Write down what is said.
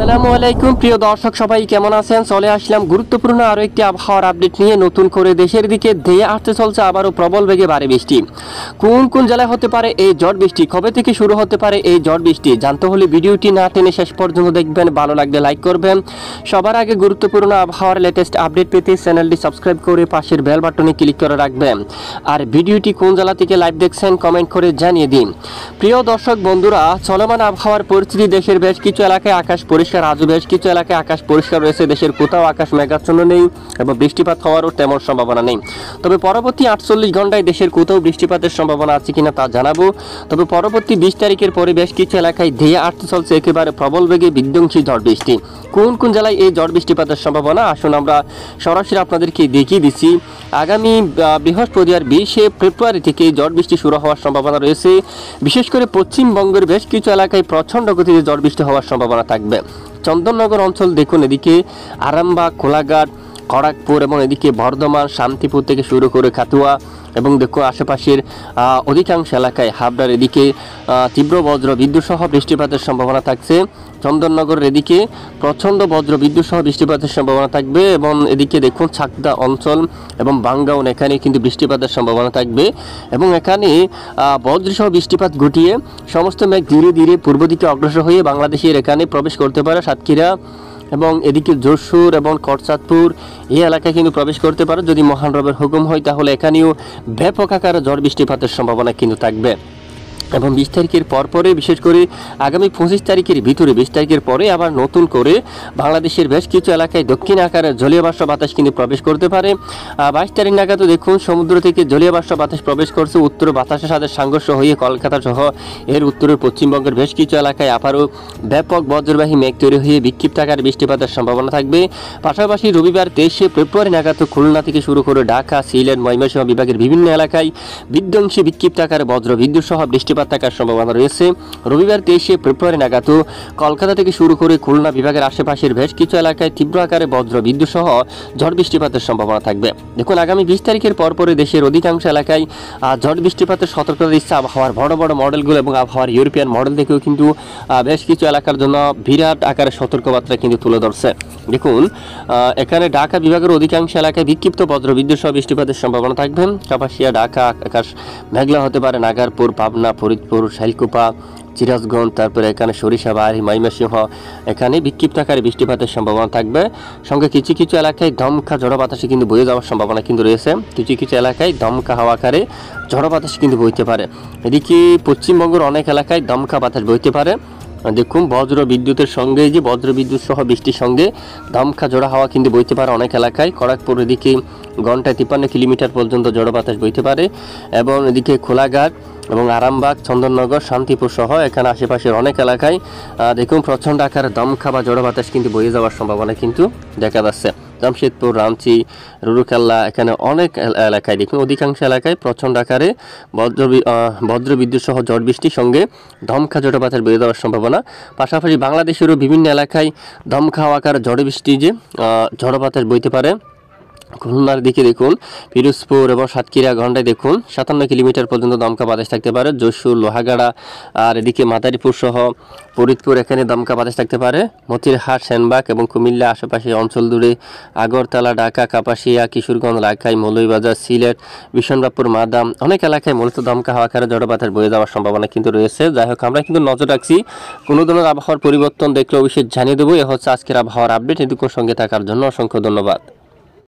আসসালামু আলাইকুম প্রিয় দর্শক সবাই কেমন আছেন। চলে আসলাম গুরুত্বপূর্ণ আরও একটি আবহাওয়ার আপডেট নিয়ে। নতুন করে দেশের দিকে ধেয়ে আসতে চলছে আবারও প্রবল বেগে ভারী বৃষ্টি। কোন কোন জেলায় হতে পারে এই ঝড় বৃষ্টি, কবে থেকে শুরু হতে পারে এই ঝড় বৃষ্টি জানতে হলে ভিডিওটি না টেনে শেষ পর্যন্ত দেখবেন। ভালো লাগলে লাইক করবেন। সবার আগে গুরুত্বপূর্ণ আবহাওয়ার লেটেস্ট আপডেট পেতে চ্যানেলটি সাবস্ক্রাইব করে পাশের বেল বাটনে ক্লিক করে রাখবেন। আর ভিডিওটি কোন জেলা থেকে লাইভ দেখছেন কমেন্ট করে জানিয়ে দিন। প্রিয় দর্শক বন্ধুরা, চলমান আবহাওয়ার পরিস্থিতি দেশের বেশ কিছু এলাকায় আকাশ পরিষ্কার, আজও বেশ কিছু এলাকায় আকাশ পরিষ্কার রয়েছে। দেশের কোথাও আকাশ মেঘাচ্ছন্ন নেই এবং বৃষ্টিপাত হওয়ারও তেমন সম্ভাবনা নেই। তবে পরবর্তী 48 ঘন্টায় দেশের কোথাও বৃষ্টিপাতের সম্ভাবনা আছে কিনা তা জানাবো। তবে পরবর্তী 20 তারিখের পরে বেশ কিছু এলাকায় ধেয়ে আসতে চলছে একেবারে প্রবল বেগে বিধ্বংসী ঝড় বৃষ্টি। কোন কোন জেলায় এই ঝড় বৃষ্টিপাতের সম্ভাবনা আসুন আমরা সরাসরি আপনাদেরকে দেখিয়ে দিচ্ছি। আগামী বৃহস্পতিবার 20 ফেব্রুয়ারি থেকে এই ঝড় বৃষ্টি শুরু হওয়ার সম্ভাবনা রয়েছে। বিশেষ করে পশ্চিমবঙ্গের বেশ কিছু এলাকায় প্রচণ্ড গতিতে ঝড় বৃষ্টি হওয়ার সম্ভাবনা থাকবে। চন্দননগর অঞ্চল দেখুন, এদিকে আরামবাগ, কোলাঘাট, খড়গপুর এবং এদিকে বর্ধমান, শান্তিপুর থেকে শুরু করে খাতুয়া এবং দেখো আশেপাশের অধিকাংশ এলাকায় হাবড়ার এদিকে তীব্র বজ্র বিদ্যুৎ সহ বৃষ্টিপাতের সম্ভাবনা থাকছে। চন্দননগরের এদিকে প্রচণ্ড বজ্র বিদ্যুৎ সহ বৃষ্টিপাতের সম্ভাবনা থাকবে এবং এদিকে দেখুন ছাকদা অঞ্চল এবং বাঙ্গাউন, এখানে কিন্তু বৃষ্টিপাতের সম্ভাবনা থাকবে এবং এখানে বজ্রসহ বৃষ্টিপাত ঘটিয়ে সমস্ত মেঘ ধীরে ধীরে পূর্ব দিকে অগ্রসর হয়ে বাংলাদেশের এখানে প্রবেশ করতে পারে। সাতক্ষীরা এবং এদিকে যশোর এবং করচাঁদপুর এই এলাকায় কিন্তু প্রবেশ করতে পারে। যদি মহান রবের হুকুম হয় তাহলে এখানেও ব্যাপক আকারে ঝড় বৃষ্টিপাতের সম্ভাবনা কিন্তু থাকবে। এবং 20 তারিখের পরে বিশেষ করে আগামী 25 তারিখের ভিতরে 20 তারিখের পরে আবার নতুন করে বাংলাদেশের বেশ কিছু এলাকায় দক্ষিণ আকারে জলীয় বাষ্প বাতাস কিন্তু প্রবেশ করতে পারে। 22 তারিখ নাগাদ দেখুন সমুদ্র থেকে জলীয় বাষ্প বাতাস প্রবেশ করছে। উত্তর বাতাসের সাথে সংঘর্ষ হয়ে কলকাতা সহ এর উত্তরের পশ্চিমবঙ্গের বেশ কিছু এলাকায় আবারও ব্যাপক বজ্রবাহী মেঘ তৈরি হয়ে বিক্ষিপ্ত আকারে বৃষ্টিপাতের সম্ভাবনা থাকবে। পাশাপাশি রবিবার 23 ফেব্রুয়ারি নাগাদ খুলনা থেকে শুরু করে ঢাকা, সিলেট, ময়মনসিংহ বিভাগের বিভিন্ন এলাকায় বিধ্বংসী বিক্ষিপ্ত আকারে বজ্র বিদ্যুৎ সহ বৃষ্টিপাত থাকার সম্ভাবনা রয়েছে। রবিবার 23 ফেব্রুয়ারি নাগাদ কলকাতা থেকে শুরু করে খুলনা বিভাগের আশেপাশের বেশ কিছু এলাকায় তীব্র আকারে বজ্র বিদ্যুৎ সহ ঝড় বৃষ্টিপাতের সম্ভাবনা থাকবে। দেখুন আগামী 20 তারিখের পরে দেশের অধিকাংশ এলাকায় ঝড় বৃষ্টিপাতের সতর্কতা দিচ্ছে আবহাওয়ার বড় বড় মডেলগুলো এবং আবহাওয়ার ইউরোপিয়ান মডেল থেকেও কিন্তু বেশ কিছু এলাকার জন্য বিরাট আকারে সতর্কবার্তা কিন্তু তুলে ধরছে। দেখুন এখানে ঢাকা বিভাগের অধিকাংশ এলাকায় বিক্ষিপ্ত বজ্র বিদ্যুৎ সহ বৃষ্টিপাতের সম্ভাবনা থাকবে। কাপাসিয়া, ঢাকা আকাশ মেঘলা হতে পারে। নাগারপুর, পাবনা, ফরিদপুর, শাইলকুপা, সিরাজগঞ্জ, তারপরে এখানে সরিষাবাড়ি, ময়মনসিংহ এখানে বিক্ষিপ্ত আকারে বৃষ্টিপাতের সম্ভাবনা থাকবে। সঙ্গে কিছু কিছু এলাকায় দমকা ঝড়ো বাতাসে কিন্তু বয়ে যাওয়ার সম্ভাবনা কিন্তু রয়েছে। কিছু কিছু এলাকায় দমকা হাওয়া আকারে ঝড়ো বাতাস কিন্তু বইতে পারে। এদিকে পশ্চিমবঙ্গের অনেক এলাকায় দমকা বাতাস বইতে পারে। দেখুন বজ্র বিদ্যুতের সঙ্গে যে বজ্র বিদ্যুৎ সহ বৃষ্টির সঙ্গে দমকা ঝোড়ো হাওয়া কিন্তু বইতে পারে অনেক এলাকায়। খড়গপুর এদিকে ঘন্টায় 53 কিলোমিটার পর্যন্ত ঝড়ো বাতাস বইতে পারে এবং এদিকে খোলাঘাট এবং আরামবাগ, চন্দননগর, শান্তিপুর সহ এখানে আশেপাশের অনেক এলাকায় দেখুন প্রচণ্ড আকারে দমকা বা ঝড়ো বাতাস কিন্তু বয়ে যাওয়ার সম্ভাবনা কিন্তু দেখা যাচ্ছে। জামশেদপুর, রাঞ্চি, রুরুকেল্লা এখানে অনেক এলাকায় দেখুন অধিকাংশ এলাকায় প্রচণ্ড আকারে বজ্র বিদ্যুৎ সহ ঝড় বৃষ্টির সঙ্গে দমকা ঝড়ো বাতাস বয়ে যাওয়ার সম্ভাবনা। পাশাপাশি বাংলাদেশেরও বিভিন্ন এলাকায় দমকা হাওয়া আকারে ঝড় বৃষ্টি যে ঝড়ো বাতাস বইতে পারে। খুলনার দিকে দেখুন পিরোজপুর এবং সাতক্ষীরা ঘন্টায় দেখুন 57 কিলোমিটার পর্যন্ত দমকা বাতাস থাকতে পারে। যশোর, লোহাগাড়া আর এদিকে মাদারীপুর সহ ফরিদপুর এখানে দমকা বাতাস থাকতে পারে। মতিরহাট, সেনবাগ এবং কুমিল্লা আশেপাশে অঞ্চল জুড়ে আগরতলা, ঢাকা, কাপাসিয়া, কিশোরগঞ্জ, রাজশাহী, মৌলভীবাজার, সিলেট, বিশনবাবপুর, মাদাম অনেক এলাকায় মূলত দমকা হাওয়া আকারে ঝড়ো বাতাস বয়ে যাওয়ার সম্ভাবনা কিন্তু রয়েছে। যাই হোক আমরা কিন্তু নজর রাখছি, কোনো ধরনের আবহাওয়ার পরিবর্তন দেখলে অবশ্যই জানিয়ে দেবো। এ হচ্ছে আজকের আবহাওয়ার আপডেট। এটুকুর সঙ্গে থাকার জন্য অসংখ্য ধন্যবাদ।